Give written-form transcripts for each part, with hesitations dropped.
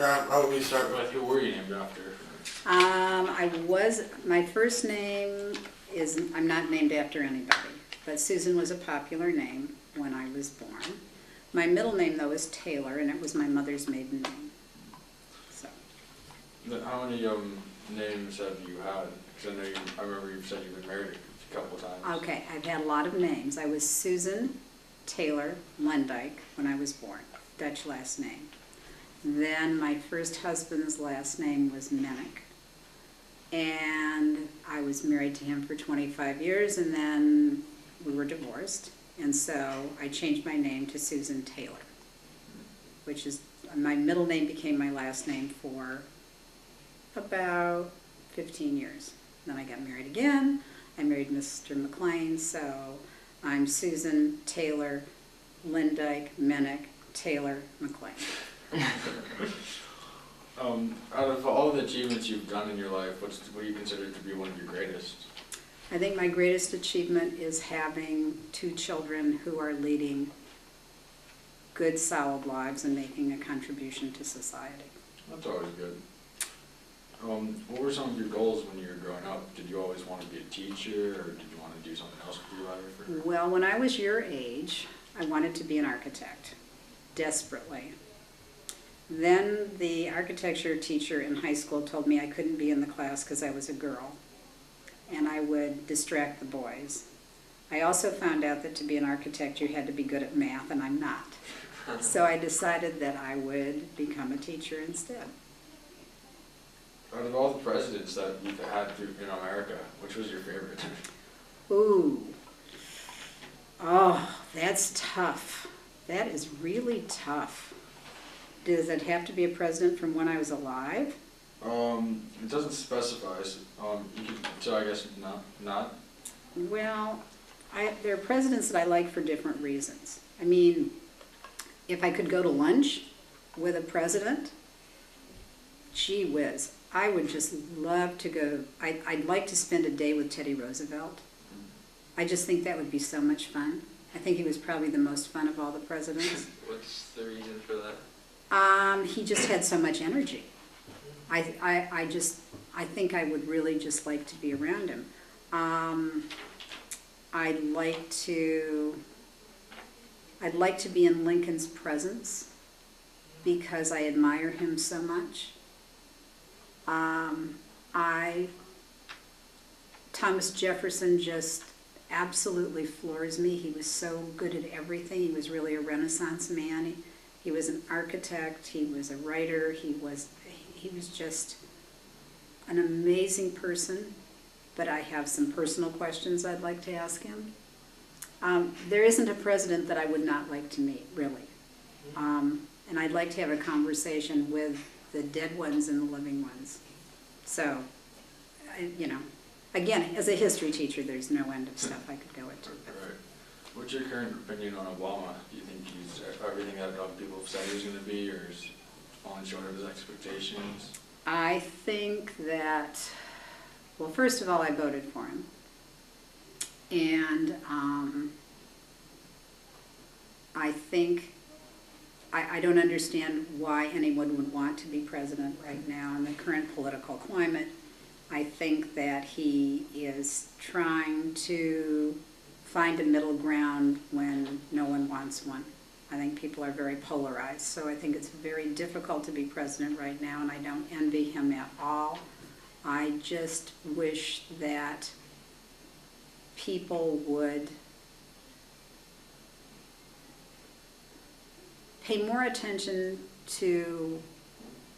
How would we start with who were you named after? My first name is, I'm not named after anybody, but Susan was a popular name when I was born. My middle name, though, is Taylor, and it was my mother's maiden name. So. How many names have you had? Because I remember you said you've been married a couple of times. Okay, I've had a lot of names. I was Susan Taylor Lendyke when I was born, Dutch last name. Then my first husband's last name was Mennick. And I was married to him for 25 years, and then we were divorced. And so I changed my name to Susan Taylor, which is, my middle name became my last name for about 15 years. Then I got married again. I married Mr. McLean, so I'm Susan Taylor Lendyke Mennick Taylor McLean. Out of all the achievements you've done in your life, what do you consider to be one of your greatest? I think my greatest achievement is having 2 children who are leading good, solid lives and making a contribution to society. That's always good. What were some of your goals when you were growing up? Did you always want to be a teacher, or did you want to do something else with your life? Or? Well, when I was your age, I wanted to be an architect, desperately. Then the architecture teacher in high school told me I couldn't be in the class because I was a girl, and I would distract the boys. I also found out that to be an architect you had to be good at math, and I'm not. So I decided that I would become a teacher instead. Out of all the presidents that you've had in America, which was your favorite? Ooh. Oh, that's tough. That is really tough. Does it have to be a president from when I was alive? It doesn't specify, so I guess not. Well, there are presidents that I like for different reasons. I mean, if I could go to lunch with a president, gee whiz, I would just love to go. I'd like to spend a day with Teddy Roosevelt. I just think that would be so much fun. I think he was probably the most fun of all the presidents. What's the reason for that? He just had so much energy. I think I would really just like to be around him. I'd like to be in Lincoln's presence because I admire him so much. Thomas Jefferson just absolutely floors me. He was so good at everything. He was really a Renaissance man. He was an architect. He was a writer. He was just an amazing person. But I have some personal questions I'd like to ask him. There isn't a president that I would not like to meet, really. And I'd like to have a conversation with the dead ones and the living ones. So, again, as a history teacher, there's no end of stuff I could go into. Right. What's your current opinion on Obama? Do you think he's everything that people have said he was going to be, or is falling short of his expectations? I think that, well, first of all, I voted for him. And I think, I don't understand why anyone would want to be president right now in the current political climate. I think that he is trying to find a middle ground when no one wants one. I think people are very polarized, so I think it's very difficult to be president right now, and I don't envy him at all. I just wish that people would pay more attention to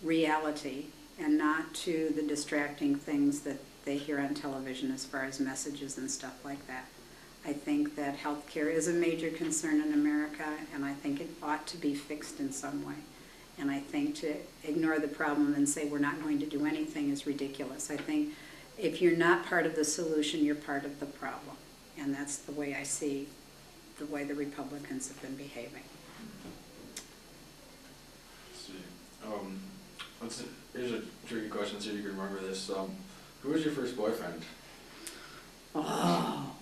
reality and not to the distracting things that they hear on television as far as messages and stuff like that. I think that health care is a major concern in America, and I think it ought to be fixed in some way. And I think to ignore the problem and say we're not going to do anything is ridiculous. I think if you're not part of the solution, you're part of the problem. And that's the way I see the way the Republicans have been behaving. Let's see. Here's a tricky question, see if you can remember this. Who was your first boyfriend? Oh.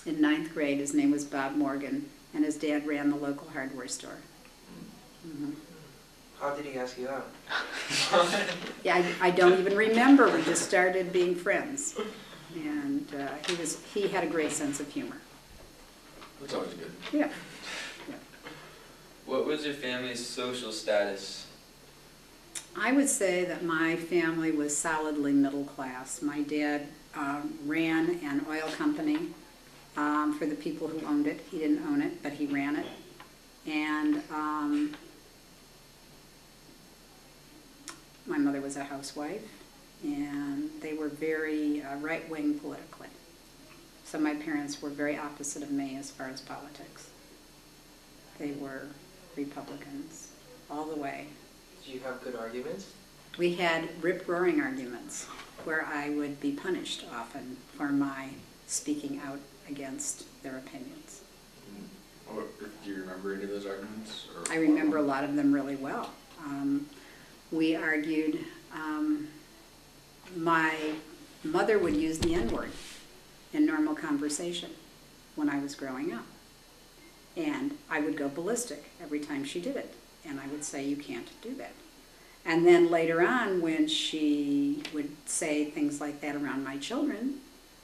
In 9th grade, his name was Bob Morgan, and his dad ran the local hardware store. Mm-hmm. How did he ask you out? Yeah, I don't even remember. We just started being friends. And he had a great sense of humor. That's always good. Yeah. What was your family's social status? I would say that my family was solidly middle class. My dad ran an oil company for the people who owned it. He didn't own it, but he ran it. And my mother was a housewife, and they were very right-wing politically. So my parents were very opposite of me as far as politics. They were Republicans all the way. Did you have good arguments? We had rip-roaring arguments where I would be punished often for my speaking out against their opinions. Do you remember any of those arguments? Or I remember a lot of them really well. We argued, my mother would use the N-word in normal conversation when I was growing up. And I would go ballistic every time she did it. And I would say, you can't do that. And then later on, when she would say things like that around my children,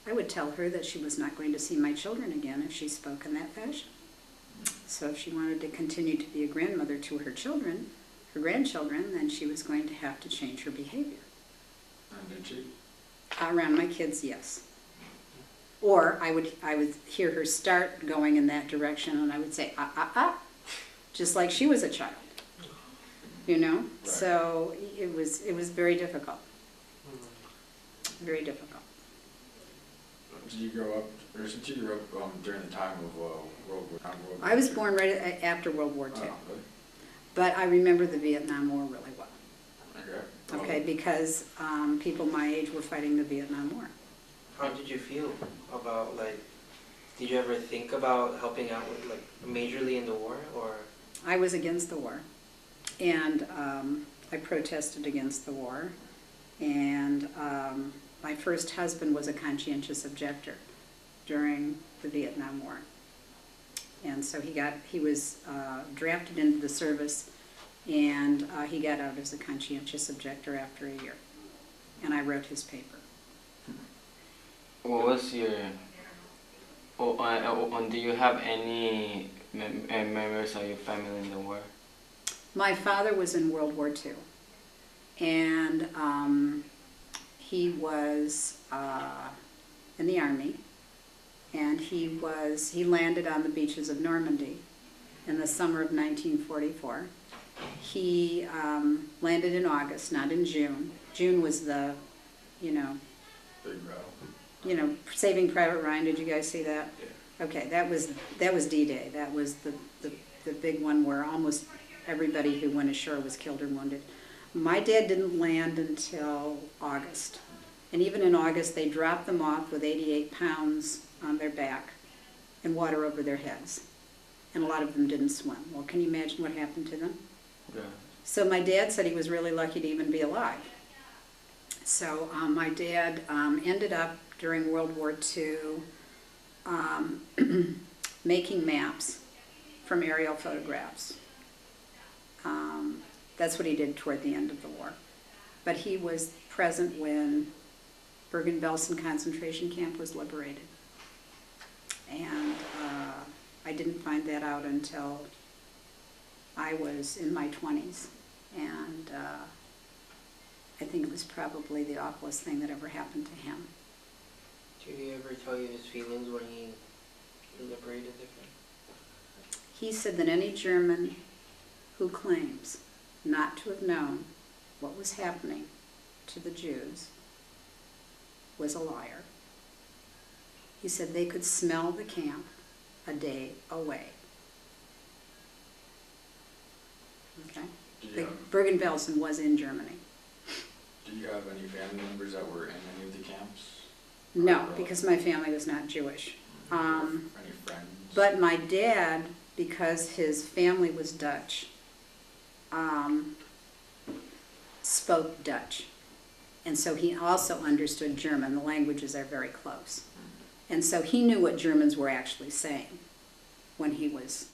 I would tell her that she was not going to see my children again if she spoke in that fashion. So if she wanted to continue to be a grandmother to her children, her grandchildren, then she was going to have to change her behavior. And did she? Around my kids, yes. Or I would hear her start going in that direction, and I would say, just like she was a child. You know? Right. So it was very difficult. Very difficult. Did you grow up, or since you grew up during the time of World War II? I was born right after World War II. Oh, really? But I remember the Vietnam War really well. Okay. Okay, because people my age were fighting the Vietnam War. How did you feel about, like, did you ever think about helping out with, like, majorly in the war, or? I was against the war, and I protested against the war, and my first husband was a conscientious objector during the Vietnam War. And so he was drafted into the service, and he got out as a conscientious objector after a year. And I wrote his paper. What was your, do you have any members of your family in the war? My father was in World War II, and he was in the Army, and he landed on the beaches of Normandy in the summer of 1944. He landed in August, not in June. June was the, Big battle. Saving Private Ryan. Did you guys see that? Yeah. Okay, that was D-Day. That was the big one where almost everybody who went ashore was killed or wounded. My dad didn't land until August. And even in August, they dropped them off with 88 pounds on their back and water over their heads. And a lot of them didn't swim. Well, can you imagine what happened to them? Yeah. So my dad said he was really lucky to even be alive. So my dad ended up during World War II making maps from aerial photographs. That's what he did toward the end of the war. But he was present when Bergen-Belsen concentration camp was liberated. And I didn't find that out until I was in my 20s. And I think it was probably the awfulest thing that ever happened to him. Did he ever tell you his feelings when he liberated the country? He said that any German who claims not to have known what was happening to the Jews was a liar. He said they could smell the camp a day away. Okay? Bergen-Belsen was in Germany. Do you have any family members that were in any of the camps? No, because my family was not Jewish. Any friends? But my dad, because his family was Dutch, spoke Dutch. And so he also understood German. The languages are very close. And so he knew what Germans were actually saying when he was